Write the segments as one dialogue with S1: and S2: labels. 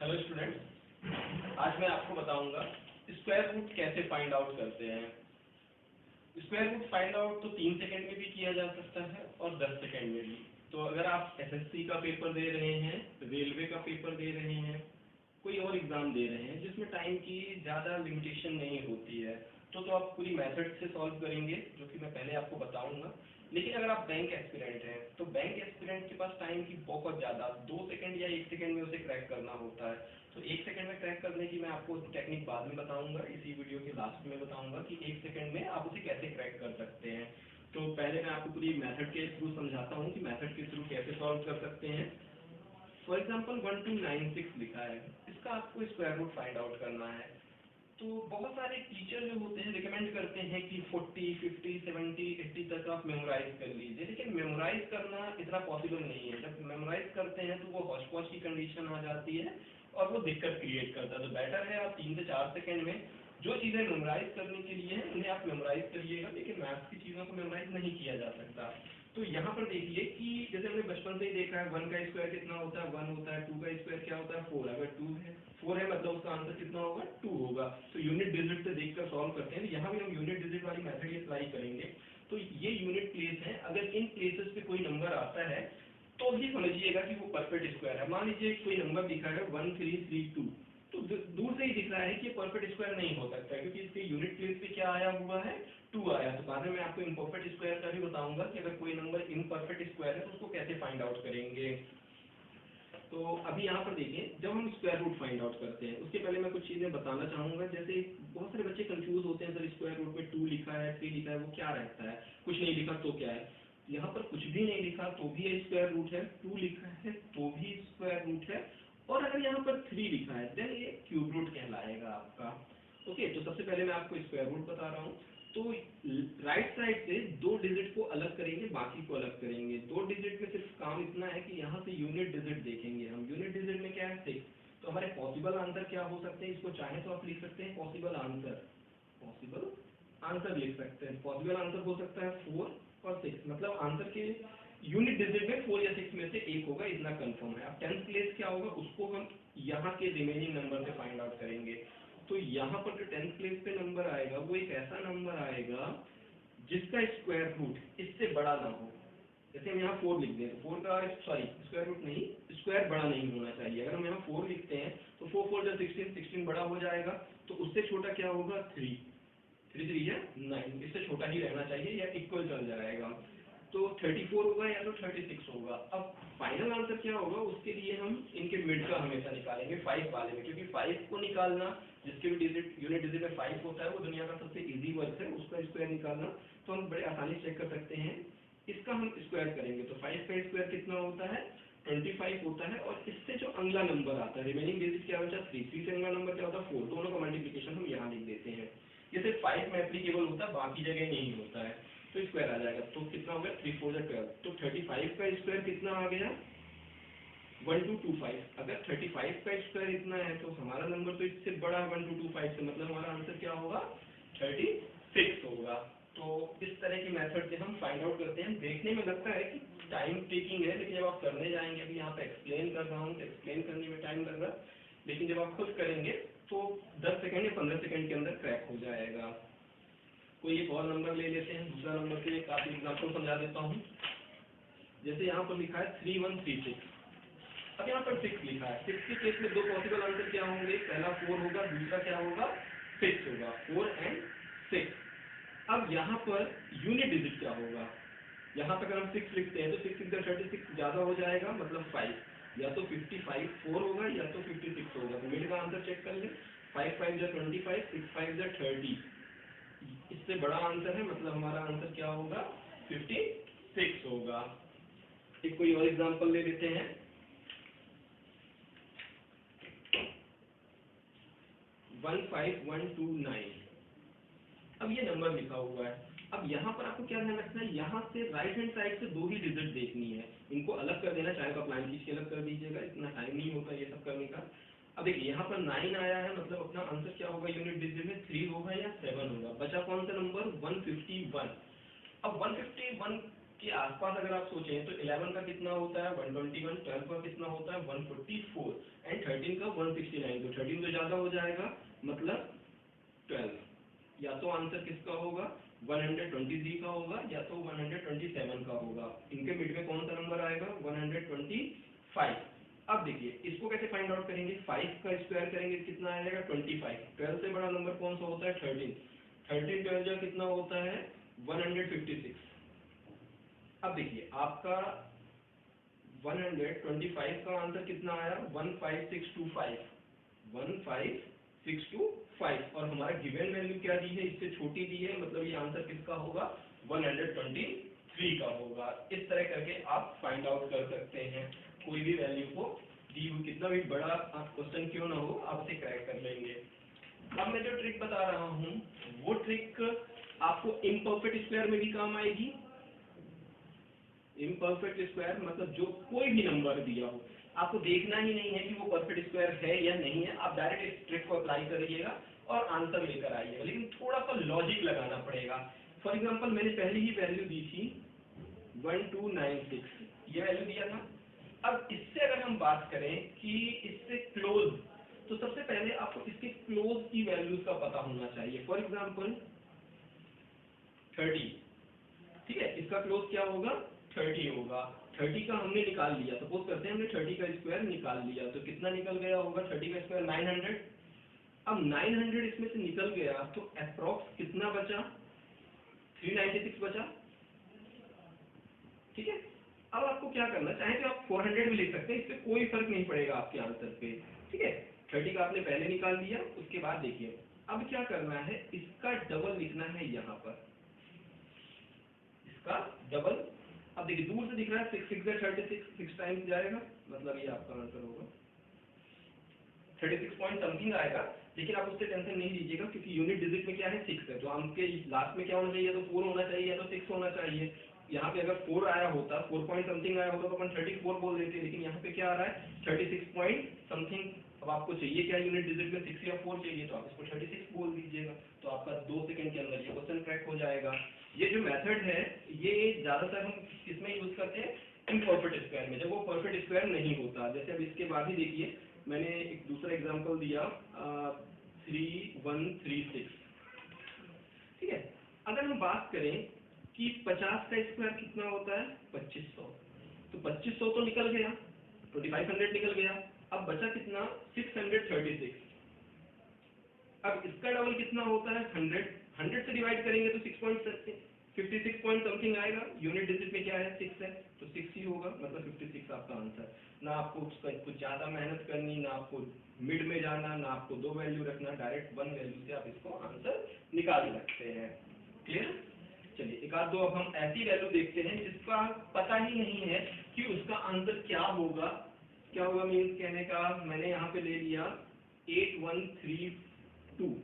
S1: Hello students, आज मैं आपको बताऊंगा स्क्वायर रूट कैसे फाइंड आउट करते हैं। स्क्वायर रूट फाइंड आउट तो 3 सेकंड में भी किया जा सकता है और 10 सेकंड में भी। तो अगर आप एसएससी का पेपर दे रहे हैं, रेलवे का पेपर दे रहे हैं, कोई और एग्जाम दे रहे हैं जिसमें टाइम की ज़्यादा लिमिटेशन नहीं होती है, तो आप पूरी मेथड से सॉल्व करेंगे, जो कि मैं पहले आपको बताऊंगा। लेकिन अगर आप बैंक एस्पिरेंट हैं, तो बैंक एस्पिरेंट के पास टाइम की बहुत ज़्यादा 2 सेकंड या 1 सेकंड में उसे क्रैक करना होता है। तो 1 सेकंड में क्रैक करने की मैं आपको टेक्निक बाद में बताऊंगा, इसी वीडियो के लास्ट में बताऊंगा कि 1 सेकंड में आप उसे कैसे क्रैक कर सकते हैं। तो पहले मैं आपको पूरी मेथड के थ्रू समझाता हूँ कि मेथड के थ्रू कैसे सॉल्व कर सकते हैं। फॉर एग्जाम्पल 1296 लिखा है, इसका आपको स्क्वायर रूट फाइंड आउट करना है। तो बहुत सारे टीचर जो होते हैं रिकमेंड करते हैं कि 40, 50, 70, 80 तक आप मेमोराइज कर लीजिए, लेकिन मेमोराइज करना इतना पॉसिबल नहीं है। जब मेमोराइज करते हैं तो वो हौच पौच की कंडीशन आ जाती है और वो दिक्कत क्रिएट करता है। तो बेटर है आप 3 से 4 सेकंड में जो चीज़ें मेमोराइज करने के लिए हैं उन्हें आप मेमोराइज करिएगा, लेकिन मैथ्स की चीज़ों को मेमोराइज नहीं किया जा सकता। तो यहाँ पर देखिए कि जैसे हमने बचपन से ही देखा है 1 का स्क्वायर कितना होता है, 1 होता है। 2 का स्क्वायर क्या होता है, 4। अगर 4 है मतलब उसका आंसर कितना होगा, 2 होगा। तो यूनिट डिजिट से देखकर सॉल्व करते हैं। यहाँ भी हम यूनिट डिजिट वाली मेथड ही अप्लाई करेंगे। तो ये यूनिट प्लेस है, अगर इन प्लेसेस पे कोई नंबर आता है तो भी समझिएगा कि वो परफेक्ट स्क्वायर है। मान लीजिए कोई नंबर दिखा है 1332, तो दूर से ही दिख रहा है कि ये परफेक्ट स्क्वायर नहीं हो सकता है, क्योंकि इसके यूनिट प्लेस पे क्या आया हुआ है, 2 आया। तो बाद में मैं आपको इम्परफेक्ट स्क्वायर का भी बताऊंगा कि अगर कोई नंबर इम्परफेक्ट स्क्वायर है तो उसको कैसे फाइंड आउट करेंगे। तो अभी यहाँ पर देखिए, जब हम स्क्वायर रूट फाइंड आउट करते हैं उसके पहले मैं कुछ चीज़ें बताना चाहूँगा। जैसे बहुत सारे बच्चे कंफ्यूज होते हैं, सर स्क्वायर रूट में 2 लिखा है, 3 लिखा है, वो क्या रहता है, कुछ नहीं लिखा तो क्या है। यहाँ पर कुछ भी नहीं लिखा तो भी ये स्क्वायर रूट है, 2 लिखा है तो भी स्क्वायर रूट है, और अगर यहाँ पर 3 लिखा है देन ये क्यूब रूट कहलाएगा आपका। ओके, तो सबसे पहले मैं आपको स्क्वायर रूट बता रहा हूँ। तो राइट साइड से 2 डिजिट को अलग करेंगे, बाकी को अलग करेंगे। 2 डिजिट में सिर्फ काम इतना है कि यहाँ से यूनिट डिजिट देखेंगे हम। यूनिट डिजिट में क्या है, 6। तो हमारे पॉसिबल आंसर क्या हो सकते हैं, इसको चाहे तो आप लिख सकते हैं पॉसिबल आंसर लिख सकते हैं। पॉसिबल आंसर हो सकता है 4 और 6, मतलब आंसर के यूनिट डिजिट में 4 या 6 में से एक होगा, इतना कंफर्म है। अब 10th प्लेस क्या होगा, उसको हम यहाँ के रिमेनिंग नंबर से फाइंड आउट करेंगे। तो यहाँ पर जो 10th प्लेस पे नंबर आएगा वो एक ऐसा नंबर आएगा जिसका स्क्वायर रूट इससे बड़ा ना हो। जैसे हम यहाँ 4 लिख दें तो 4 का स्क्वायर रूट नहीं, स्क्वायर बड़ा नहीं होना चाहिए। अगर हम यहाँ 4 लिखते हैं तो 4 4 जब 16 बड़ा हो जाएगा, तो उससे छोटा क्या होगा, 3 3 3 है 9, इससे छोटा ही रहना चाहिए या इक्वल चल जाएगा। तो 34 होगा या तो 36 होगा। अब फाइनल आंसर क्या होगा, उसके लिए हम इनके मिड का हमेशा निकालेंगे 5 वाले में, क्योंकि 5 को निकालना, जिसके भी डिजिट यूनिट डिजिट में 5 होता है, वो दुनिया का सबसे इजी वर्क है, उसका स्क्वायर निकालना। तो हम बड़े आसानी से चेक कर सकते हैं। इसका हम स्क्वायर करेंगे तो 5 का स्क्वायर कितना होता है, 25 होता है। और इससे जो अगला नंबर आता है, रिमेनिंग डिजिट क्या बचा, 3 से अगला नंबर क्या होता है, 4। दोनों का मल्टीप्लीकेशन हम यहाँ लिख देते हैं। ये सिर्फ 5 में एप्लीकेबल होता है, बाकी जगह नहीं होता है। तो स्क्वायर आ जाएगा, तो कितना हो गया, 3 4 12। तो 35 का स्क्वायर कितना आ गया, 1225। अगर 35 का स्क्वायर इतना है तो हमारा नंबर तो इससे बड़ा है 1225 से, मतलब हमारा आंसर क्या होगा, 36 होगा। तो इस तरह की मेथड से हम फाइंड आउट करते हैं। देखने में लगता है कि टाइम टेकिंग है, लेकिन जब आप करने जाएंगे, अभी यहाँ पे एक्सप्लेन कर रहा हूँ तो एक्सप्लेन करने में टाइम लग रहा है, लेकिन जब आप खुद करेंगे तो 10 सेकंड या 15 सेकंड के अंदर क्रैक हो जाएगा। कोई एक और नंबर ले लेते हैं, दूसरा नंबर से काफी एग्जाम्पल समझा देता हूँ। जैसे यहाँ पर लिखा है 3136। अब यहाँ पर 6 लिखा है। 6 के केस में 2 पॉसिबल आंसर क्या होंगे, पहला 4 होगा, दूसरा क्या होगा, 6 होगा। 4 and 6। अब यहाँ पर यूनिट डिजिट क्या होगा, यहाँ पर अगर हम 6 लिखते हैं तो 6 6 36 ज्यादा हो जाएगा, मतलब 5। या तो 55 4 होगा या तो 56 होगा। तो मिड का आंसर चेक कर ले, 5 5 जा 25, 6 5 जा 30। इससे बड़ा आंसर है, मतलब हमारा आंसर क्या होगा, 56 होगा। एक कोई और एग्जांपल ले लेते हैं। 15129। अब ये नंबर लिखा हुआ है। अब यहाँ पर आपको क्या ध्यान रखना है, यहाँ से राइट हैंड साइड से 2 ही डिजिट देखनी है, इनको अलग कर देना, चाहे तो आप लाइन खींच के अलग कर दीजिएगा, इतना टाइम नहीं होता ये सब करने का। अब देखिए यहाँ पर 9 आया है, मतलब अपना आंसर क्या होगा, यूनिट डिजिट में 3 होगा या 7 होगा। बचा कौन सा नंबर, 151। अब 151 कि आसपास अगर आप सोचें तो 11 का कितना होता है 121, 12 का कितना होता है 144 एंड 13 का 169, तो 13 तो ज्यादा हो जाएगा, मतलब 12। या तो आंसर किसका होगा 123 का होगा या तो 127 का होगा। इनके मिड में कौन सा नंबर आएगा 125। अब देखिए इसको कैसे फाइंड आउट करेंगे, 5 का स्क्वायर करेंगे कितना आएगा 25। 12 से बड़ा नंबर कौन सा होता है 13, 13 12 जा कितना होता है 156। अब देखिए आपका 125 का आंसर कितना आया 15625, 15625, और हमारा गिवन वैल्यू क्या दी है, इससे छोटी दी है, मतलब ये आंसर किसका होगा 123 का होगा। इस तरह करके आप फाइंड आउट कर सकते हैं कोई भी वैल्यू को, दी हुई कितना भी बड़ा क्वेश्चन क्यों ना हो, आप उसे क्रैक कर लेंगे। अब मैं जो ट्रिक बता रहा हूँ वो ट्रिक आपको इम्परफेक्ट स्क्वायर में भी काम आएगी। इम्परफेक्ट स्क्वायर मतलब जो कोई भी नंबर दिया हो, आपको देखना ही नहीं है कि वो परफेक्ट स्क्वायर है या नहीं है, आप डायरेक्ट इस ट्रिक को अप्लाई करिएगा और आंसर लेकर आइएगा, लेकिन थोड़ा सा लॉजिक लगाना पड़ेगा। फॉर एग्जांपल मैंने पहले ही वैल्यू दी थी 1296, ये वैल्यू दिया था। अब इससे अगर हम बात करें कि इससे क्लोज, तो सबसे पहले आपको इसके क्लोज की वैल्यूज का पता होना चाहिए। फॉर एग्जांपल 30, ठीक है, इसका क्लोज क्या होगा 30 होगा। 30 का हमने निकाल लिया, सपोज करते हैं हमने 30 का स्क्वायर निकाल लिया, तो कितना निकल गया होगा 30 का स्क्वायर 900। अब 900 इसमें से निकल गया तो अप्रोक्स कितना बचा 396 बचा, ठीक है। अब आपको क्या करना, चाहे तो आप 400 भी लिख सकते हैं, इससे कोई फर्क नहीं पड़ेगा आपके आंसर पे, ठीक है। 30 का आपने पहले निकाल लिया, उसके बाद देखिए अब क्या करना है, इसका डबल लिखना है यहाँ पर, इसका डबल। अब देखिए दूर से दिख रहा है 6 6 36, 6 टाइम्स जाएगा, मतलब ये आपका आंसर होगा 36 पॉइंट समथिंग आएगा। लेकिन आप उससे टेंशन नहीं लीजिएगा क्योंकि यूनिट डिजिट में क्या है 6 है, तो आपके लास्ट में क्या होना चाहिए, तो 4 होना चाहिए या तो 6 होना चाहिए। यहाँ पे अगर 4 आया होता, 4 पॉइंट समथिंग आया होता तो अपन 34 बोल देते, लेकिन यहाँ पे क्या आ रहा है 36 पॉइंट समथिंग। अब आपको चाहिए क्या यूनिट डिजिट में 6 या 4 चाहिए, तो आप इसको 36 बोल दीजिएगा, तो आपका 2 सेकंड के अंदर ये क्वेश्चन क्रैक हो जाएगा। ये जो मेथड है ये ज्यादातर हम किसमें यूज करते हैं, इम्परफेक्ट स्क्वायर में, जब वो परफेक्ट स्क्वायर नहीं होता। जैसे अब इसके बाद ही देखिए मैंने एक दूसरा एग्जांपल दिया 3136, ठीक है। अगर हम बात करें कि 50 का स्क्वायर कितना होता है 2500, तो 2500 तो निकल गया, 2500 निकल गया, अब बचा कितना 636। अब इसका डबल कितना होता है 100, 100 से डिवाइड करेंगे तो 56 पॉइंट समथिंग आएगा, यूनिट डिजिट में क्या है 6 है, तो 6 ही होगा, मतलब 56 आपका आंसर। ना आपको उसका कुछ ज्यादा मेहनत करनी, ना आपको मिड में जाना, ना आपको 2 वैल्यू रखना, डायरेक्ट 1 वैल्यू से आप इसको आंसर निकाल सकते हैं। क्लियर। चलिए एक आध दो अब हम ऐसी वैल्यू देखते हैं जिसका पता ही नहीं है कि उसका आंसर क्या होगा। क्या होगा मीन्स कहने का, मैंने यहाँ पे ले लिया 8132।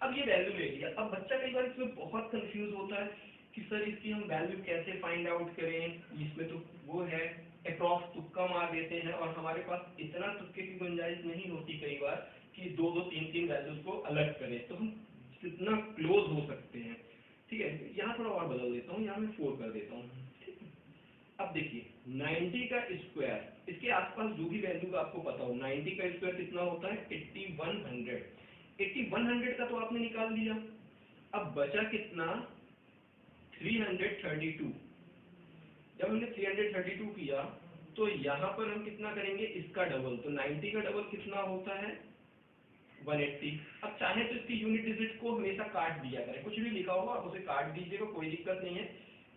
S1: अब ये वैल्यू ले लिया, अब बच्चा कई बार इसमें बहुत कंफ्यूज होता है कि सर इसकी हम वैल्यू कैसे फाइंड आउट करें, इसमें तो वो है अप्रॉक्स तुक्का मार देते हैं, और हमारे पास इतना तुक्के की गुंजाइश नहीं होती कई बार कि 2 2 3 3 वैल्यूज को अलग करें, तो हम कितना क्लोज हो सकते हैं, ठीक है। यहाँ थोड़ा और बदल देता हूँ, यहाँ मैं 4 कर देता हूँ, ठीक है। अब देखिए 90 का स्क्वायर, इसके आसपास जो भी वैल्यू का आपको पता हो, 90 का स्क्वायर कितना होता है 8100। 8100 का तो आपने निकाल लिया, अब बचा कितना 332। जब हमने 332 किया तो यहाँ पर हम कितना करेंगे इसका डबल, तो 90 का डबल कितना होता है 180। अब चाहे तो इसकी यूनिट डिजिट को हमेशा काट दिया करें, कुछ भी लिखा होगा आप उसे काट दीजिएगा, कोई दिक्कत नहीं है।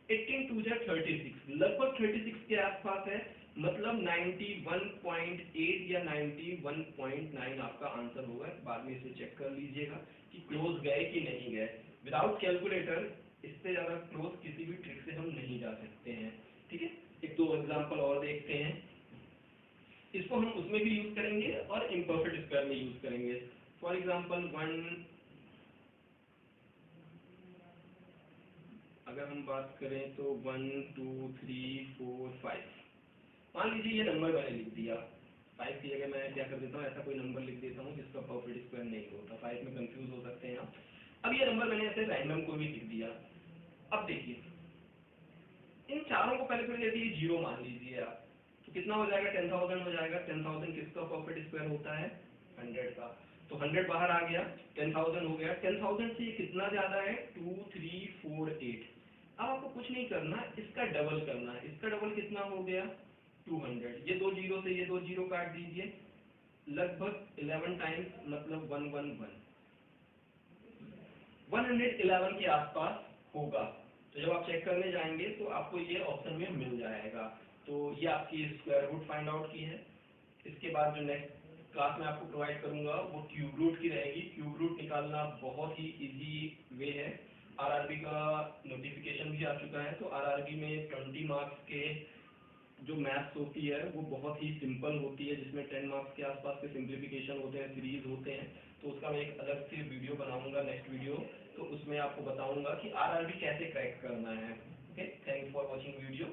S1: 18 2 36, लगभग 36 के आसपास है, मतलब 91.8 या 91.9 आपका आंसर होगा। बाद में इसे चेक कर लीजिएगा कि क्लोज गए कि नहीं गए। विदाउट कैलकुलेटर इससे ज्यादा क्लोज किसी भी ट्रिक से हम नहीं जा सकते हैं, ठीक है। एक दो एग्जांपल और देखते हैं, इसको हम उसमें भी यूज करेंगे और इम्परफेक्ट स्क्वायर में यूज करेंगे। फॉर एग्जांपल अगर हम बात करें तो 1 2 3 4 5, मान लीजिए ये नंबर मैंने लिख दिया, 5 की जगह मैं क्या कर देता हूँ, ऐसा कोई नंबर लिख देता हूँ जिसका परफेक्ट स्क्वायर नहीं होता, 5 में कंफ्यूज हो सकते हैं आप। अब ये नंबर मैंने ऐसे रैंडम को भी लिख दिया। अब देखिए इन चारों को पहले फिर यदि 0 मान लीजिए आप, तो कितना हो जाएगा, 10,000 हो जाएगा। 10,000 किसका परफेक्ट स्क्वायर होता है, 100 का। तो 100 बाहर आ गया, 10,000 हो गया। 10,000 से कितना ज्यादा है, 2 3 4 8। अब आपको कुछ नहीं करना, इसका डबल करना है। इसका डबल कितना हो गया, 200। ये दो जीरो से ये दो जीरो काट दीजिए, लगभग 11 टाइम्स मतलब 111, 111 के आसपास होगा। तो जब आप चेक करने जाएंगे तो आपको ये ऑप्शन में मिल जाएगा। तो ये आपकी स्क्वायर रूट फाइंड आउट की है। इसके बाद जो नेक्स्ट क्लास में आपको प्रोवाइड करूंगा वो क्यूब रूट की रहेगी। क्यूब रूट निकालना बहुत ही इजी वे है। आरआरबी का नोटिफिकेशन भी आ चुका है, तो आरआरबी में 20 मार्क्स के जो मैथ्स होती है वो बहुत ही सिंपल होती है, जिसमें 10 मार्क्स के आसपास के सिंप्लीफिकेशन होते हैं, सीरीज होते हैं। तो उसका मैं एक अलग से वीडियो बनाऊंगा, नेक्स्ट वीडियो, तो उसमें आपको बताऊंगा कि आरआरबी कैसे क्रैक करना है। Okay, thanks for watching video.